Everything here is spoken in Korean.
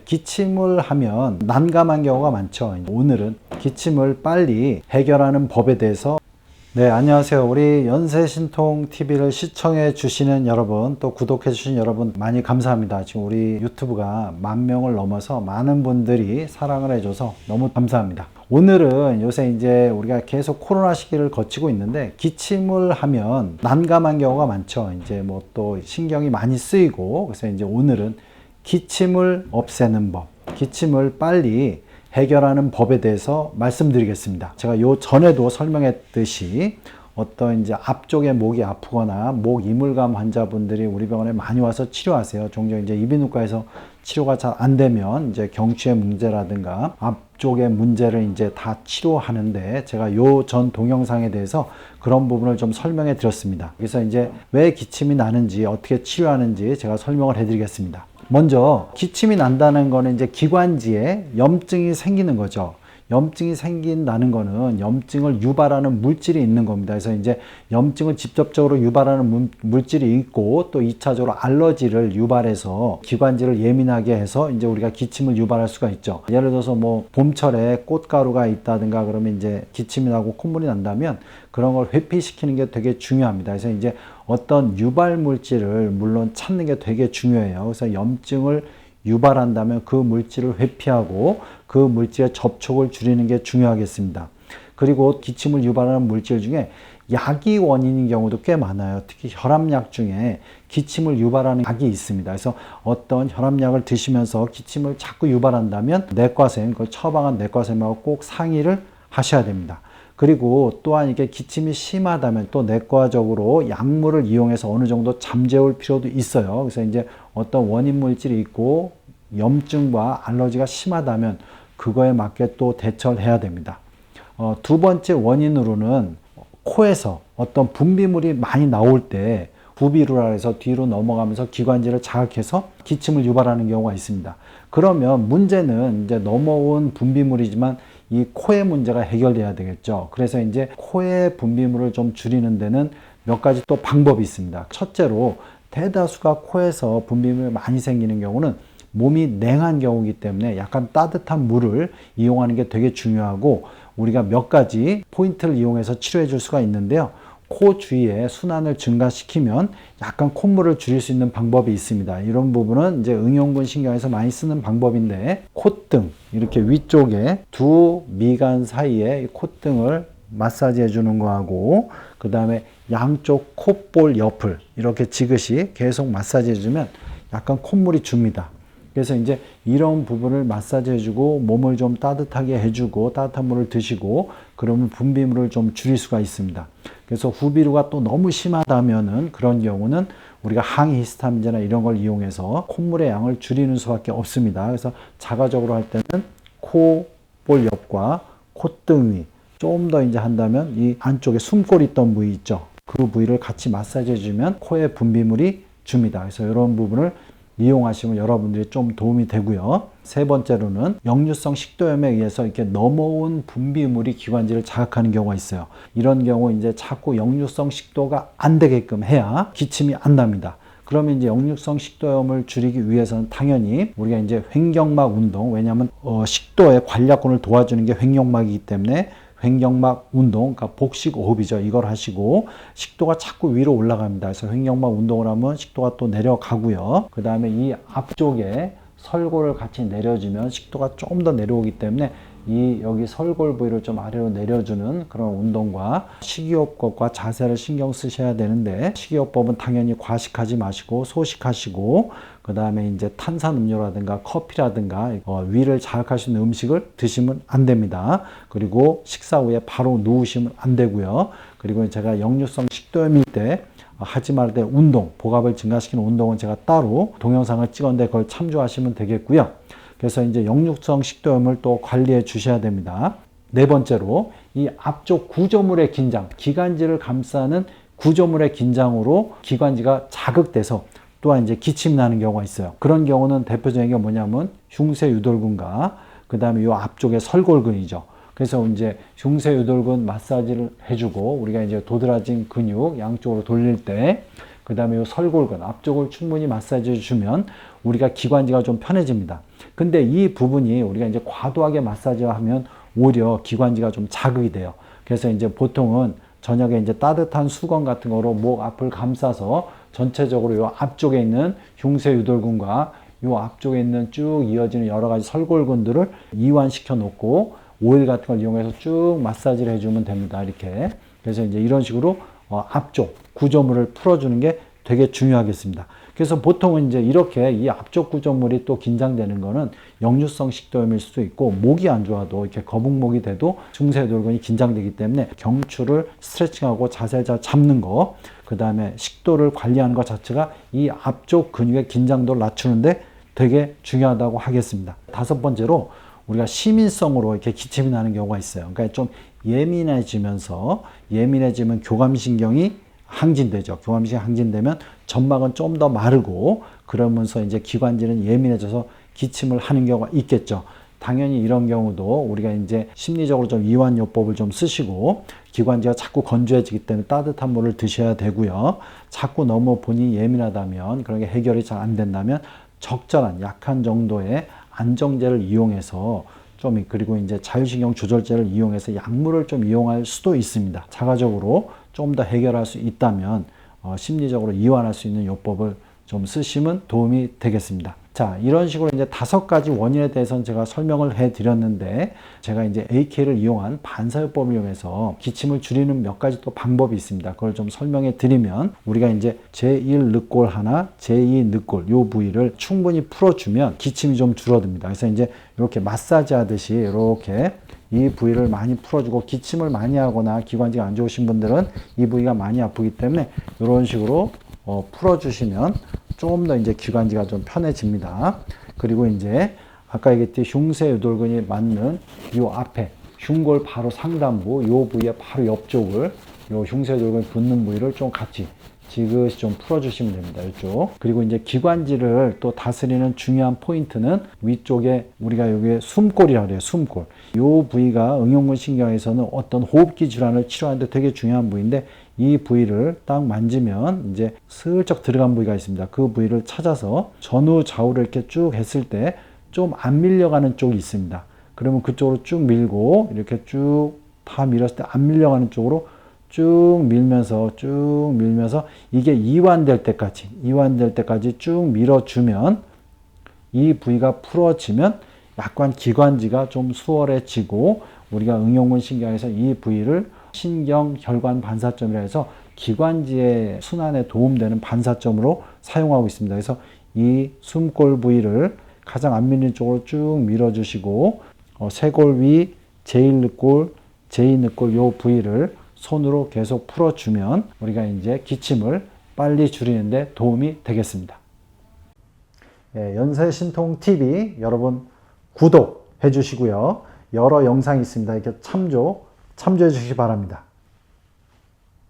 기침을 하면 난감한 경우가 많죠. 오늘은 기침을 빨리 해결하는 법에 대해서 네, 안녕하세요. 우리 연세신통TV를 시청해 주시는 여러분, 또 구독해 주신 여러분 많이 감사합니다. 지금 우리 유튜브가 10,000명을 넘어서 많은 분들이 사랑을 해줘서 너무 감사합니다. 오늘은 요새 이제 우리가 계속 코로나 시기를 거치고 있는데 기침을 하면 난감한 경우가 많죠. 이제 뭐 또 신경이 많이 쓰이고, 그래서 이제 오늘은 기침을 없애는 법, 기침을 빨리 해결하는 법에 대해서 말씀드리겠습니다. 제가 요 전에도 설명했듯이 어떤 이제 앞쪽에 목이 아프거나 목 이물감 환자분들이 우리 병원에 많이 와서 치료하세요. 종종 이제 이비인후과에서 치료가 잘 안 되면 이제 경추의 문제라든가 앞쪽의 문제를 이제 다 치료하는데, 제가 요 전 동영상에 대해서 그런 부분을 좀 설명해 드렸습니다. 그래서 이제 왜 기침이 나는지, 어떻게 치료하는지 제가 설명을 해 드리겠습니다. 먼저 기침이 난다는 거는 이제 기관지에 염증이 생기는 거죠. 염증이 생긴다는 거는 염증을 유발하는 물질이 있는 겁니다. 그래서 이제 염증을 직접적으로 유발하는 물질이 있고, 또 2차적으로 알러지를 유발해서 기관지를 예민하게 해서 이제 우리가 기침을 유발할 수가 있죠. 예를 들어서 뭐 봄철에 꽃가루가 있다든가 그러면 이제 기침이 나고 콧물이 난다면 그런 걸 회피시키는 게 되게 중요합니다. 그래서 이제 어떤 유발 물질을 물론 찾는 게 되게 중요해요. 그래서 염증을 유발한다면 그 물질을 회피하고 그 물질의 접촉을 줄이는 게 중요하겠습니다. 그리고 기침을 유발하는 물질 중에 약이 원인인 경우도 꽤 많아요. 특히 혈압약 중에 기침을 유발하는 약이 있습니다. 그래서 어떤 혈압약을 드시면서 기침을 자꾸 유발한다면 내과쌤, 그걸 처방한 내과쌤하고 꼭 상의를 하셔야 됩니다. 그리고 또한 이게 기침이 심하다면 또 내과적으로 약물을 이용해서 어느 정도 잠재울 필요도 있어요. 그래서 이제 어떤 원인 물질이 있고 염증과 알러지가 심하다면 그거에 맞게 또 대처를 해야 됩니다. 두 번째 원인으로는 코에서 어떤 분비물이 많이 나올 때 부비루라 해서 뒤로 넘어가면서 기관지를 자극해서 기침을 유발하는 경우가 있습니다. 그러면 문제는 이제 넘어온 분비물이지만 이 코의 문제가 해결돼야 되겠죠. 그래서 이제 코의 분비물을 좀 줄이는 데는 몇 가지 또 방법이 있습니다. 첫째로 대다수가 코에서 분비물이 많이 생기는 경우는 몸이 냉한 경우이기 때문에 약간 따뜻한 물을 이용하는 게 되게 중요하고, 우리가 몇 가지 포인트를 이용해서 치료해 줄 수가 있는데요. 코 주위에 순환을 증가시키면 약간 콧물을 줄일 수 있는 방법이 있습니다. 이런 부분은 이제 응용근 신경에서 많이 쓰는 방법인데, 콧등 이렇게 위쪽에 두 미간 사이에 콧등을 마사지 해주는 거하고, 그 다음에 양쪽 콧볼 옆을 이렇게 지그시 계속 마사지 해주면 약간 콧물이 줍니다. 그래서 이제 이런 부분을 마사지 해주고 몸을 좀 따뜻하게 해주고 따뜻한 물을 드시고 그러면 분비물을 좀 줄일 수가 있습니다. 그래서 후비루가 또 너무 심하다면은 그런 경우는 우리가 항히스타민제나 이런 걸 이용해서 콧물의 양을 줄이는 수밖에 없습니다. 그래서 자가적으로 할 때는 코볼 옆과 콧등 위 좀 더 이제 한다면 이 안쪽에 숨골 있던 부위 있죠. 그 부위를 같이 마사지 해주면 코에 분비물이 줍니다. 그래서 이런 부분을 이용하시면 여러분들이 좀 도움이 되고요. 세 번째로는 역류성 식도염에 의해서 이렇게 넘어온 분비물이 기관지를 자극하는 경우가 있어요. 이런 경우 이제 자꾸 역류성 식도가 안 되게끔 해야 기침이 안 납니다. 그러면 이제 역류성 식도염을 줄이기 위해서는 당연히 우리가 이제 횡격막 운동, 왜냐하면 식도의 관략근을 도와주는 게 횡격막이기 때문에 횡격막 운동, 그러니까 복식 호흡이죠. 이걸 하시고 식도가 자꾸 위로 올라갑니다. 그래서 횡격막 운동을 하면 식도가 또 내려가고요. 그 다음에 이 앞쪽에 설골을 같이 내려주면 식도가 좀 더 내려오기 때문에 이 여기 설골 부위를 좀 아래로 내려주는 그런 운동과 식이요법과 자세를 신경 쓰셔야 되는데, 식이요법은 당연히 과식하지 마시고 소식하시고, 그 다음에 이제 탄산음료라든가 커피라든가 위를 자극할 수 있는 음식을 드시면 안 됩니다. 그리고 식사 후에 바로 누우시면 안 되고요. 그리고 제가 역류성 식도염일 때 하지 말아야 될 운동, 복압을 증가시키는 운동은 제가 따로 동영상을 찍었는데 그걸 참조하시면 되겠고요. 그래서 이제 역류성 식도염을 또 관리해 주셔야 됩니다. 네 번째로 이 앞쪽 구조물의 긴장, 기관지를 감싸는 구조물의 긴장으로 기관지가 자극돼서 또한 이제 기침이 나는 경우가 있어요. 그런 경우는 대표적인 게 뭐냐면 흉쇄유돌근과 그 다음에 이 앞쪽에 설골근이죠. 그래서 이제 흉쇄유돌근 마사지를 해주고, 우리가 이제 도드라진 근육 양쪽으로 돌릴 때 그 다음에 이 설골근 앞쪽을 충분히 마사지 해주면 우리가 기관지가 좀 편해집니다. 근데 이 부분이 우리가 이제 과도하게 마사지하면 오히려 기관지가 좀 자극이 돼요. 그래서 이제 보통은 저녁에 이제 따뜻한 수건 같은 거로 목 앞을 감싸서 전체적으로 요 앞쪽에 있는 흉쇄 유돌근과 요 앞쪽에 있는 쭉 이어지는 여러 가지 설골근들을 이완시켜 놓고 오일 같은 걸 이용해서 쭉 마사지를 해주면 됩니다. 이렇게. 그래서 이제 이런 식으로 앞쪽 구조물을 풀어주는 게 되게 중요하겠습니다. 그래서 보통은 이제 이렇게 이 앞쪽 구조물이 또 긴장되는 거는 역류성 식도염일 수도 있고, 목이 안 좋아도 이렇게 거북목이 돼도 중쇄돌근이 긴장되기 때문에 경추를 스트레칭하고 자세를 잘 잡는 거, 그 다음에 식도를 관리하는 것 자체가 이 앞쪽 근육의 긴장도를 낮추는데 되게 중요하다고 하겠습니다. 다섯 번째로 우리가 시민성으로 이렇게 기침이 나는 경우가 있어요. 그러니까 좀 예민해지면 교감신경이 항진되죠. 교감신경이 항진되면 점막은 좀 더 마르고, 그러면서 이제 기관지는 예민해져서 기침을 하는 경우가 있겠죠. 당연히 이런 경우도 우리가 이제 심리적으로 좀 이완요법을 좀 쓰시고, 기관지가 자꾸 건조해지기 때문에 따뜻한 물을 드셔야 되고요. 자꾸 너무 본인이 예민하다면, 그런 게 해결이 잘 안 된다면 적절한 약한 정도의 안정제를 이용해서 그리고 이제 자율신경 조절제를 이용해서 약물을 좀 이용할 수도 있습니다. 자가적으로 좀 더 해결할 수 있다면 심리적으로 이완할 수 있는 요법을 좀 쓰시면 도움이 되겠습니다. 자, 이런 식으로 이제 5가지 원인에 대해서는 제가 설명을 해 드렸는데, 제가 이제 AK를 이용한 반사요법을 이용해서 기침을 줄이는 몇 가지 또 방법이 있습니다. 그걸 좀 설명해 드리면, 우리가 이제 제1 늑골 하나, 제2 늑골 요 부위를 충분히 풀어주면 기침이 좀 줄어듭니다. 그래서 이제 이렇게 마사지 하듯이 이렇게 이 부위를 많이 풀어주고, 기침을 많이 하거나 기관지가 안 좋으신 분들은 이 부위가 많이 아프기 때문에 이런 식으로 풀어주시면 좀 더 이제 기관지가 좀 편해집니다. 그리고 이제 아까 얘기했듯이 흉쇄 유돌근이 맞는 요 앞에 흉골 바로 상단부 요 부위의 바로 옆쪽을, 요 흉쇄 유돌근이 붙는 부위를 좀 같이 지그시 좀 풀어주시면 됩니다. 이쪽. 그리고 이제 기관지를 또 다스리는 중요한 포인트는 위쪽에 우리가 여기에 숨골이라고 해요. 숨골. 요 부위가 응용근 신경에서는 어떤 호흡기 질환을 치료하는데 되게 중요한 부위인데, 이 부위를 딱 만지면 이제 슬쩍 들어간 부위가 있습니다. 그 부위를 찾아서 전후 좌우를 이렇게 쭉 했을 때 좀 안 밀려가는 쪽이 있습니다. 그러면 그쪽으로 쭉 밀고, 이렇게 쭉 다 밀었을 때 안 밀려가는 쪽으로 쭉 밀면서 이게 이완될 때까지 쭉 밀어주면, 이 부위가 풀어지면 약간 기관지가 좀 수월해지고, 우리가 응용근 신경에서 이 부위를 신경 혈관 반사점이라 해서 기관지의 순환에 도움되는 반사점으로 사용하고 있습니다. 그래서 이 숨골 부위를 가장 안 밀리는 쪽으로 쭉 밀어주시고, 쇄골 위, 제1늑골, 제2늑골 요 부위를 손으로 계속 풀어주면 우리가 이제 기침을 빨리 줄이는데 도움이 되겠습니다. 예, 연세신통TV 여러분 구독해 주시고요. 여러 영상이 있습니다. 이렇게 참조해 주시기 바랍니다.